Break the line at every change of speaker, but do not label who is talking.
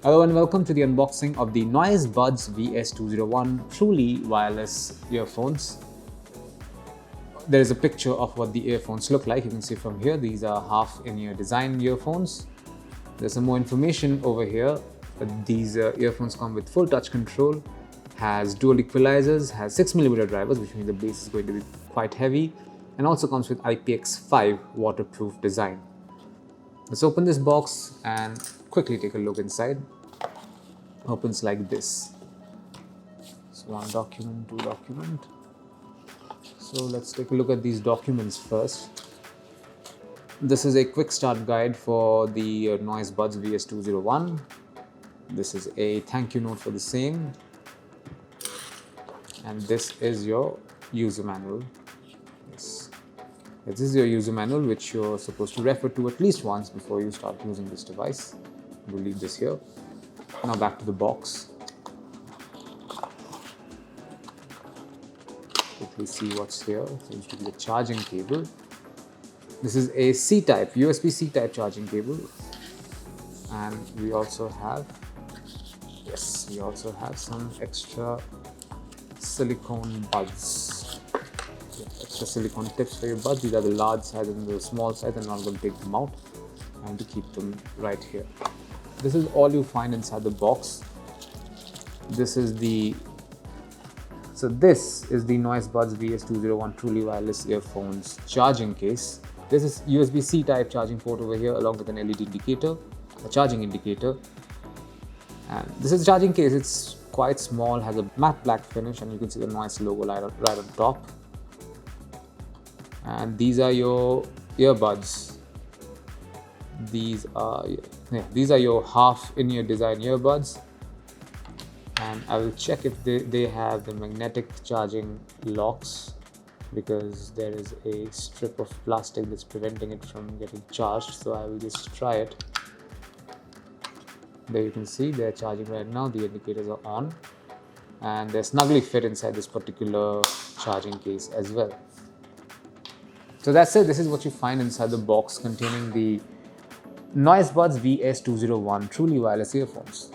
Hello and welcome to the unboxing of the Buds VS201 truly wireless earphones. There is a picture of what the earphones look like. You can see from here, these are half in-ear design earphones. There's some more information over here. These earphones come with full touch control, has dual equalizers, has 6mm drivers, which means the bass is going to be quite heavy, and also comes with IPX5 waterproof design. Let's open this box and quickly take a look inside. Opens like this. So one document, two document. So let's take a look at these documents first. This is a quick start guide for the Buds VS201. This is a thank you note for the same. And this is your user manual. Yes. This is your user manual, which you're supposed to refer to at least once before you start using this device. We'll leave this here. Now back to the box. Quickly see what's here. Seems to be the charging cable. This is a C-type, USB-C type charging cable. And we also have some extra silicone buds. Extra silicone tips for your buds. These are the large size and the small size. I'm not going to take them out. I'm going to keep them right here. This is all you find inside the box. This is the Buds VS201 truly wireless earphones charging case. This is USB-C type charging port over here, along with an LED indicator, a charging indicator. And this is the charging case. It's quite small, has a matte black finish, and you can see the Noise logo right on top. And these are your earbuds. These are your half in-ear design earbuds, and I will check if they have the magnetic charging locks, because there is a strip of plastic that's preventing it from getting charged. So I will just try it. There you can see they're charging right now. The indicators are on, and they're snugly fit inside this particular charging case as well. So that's it. This is what you find inside the box containing the Buds VS201 truly wireless earphones.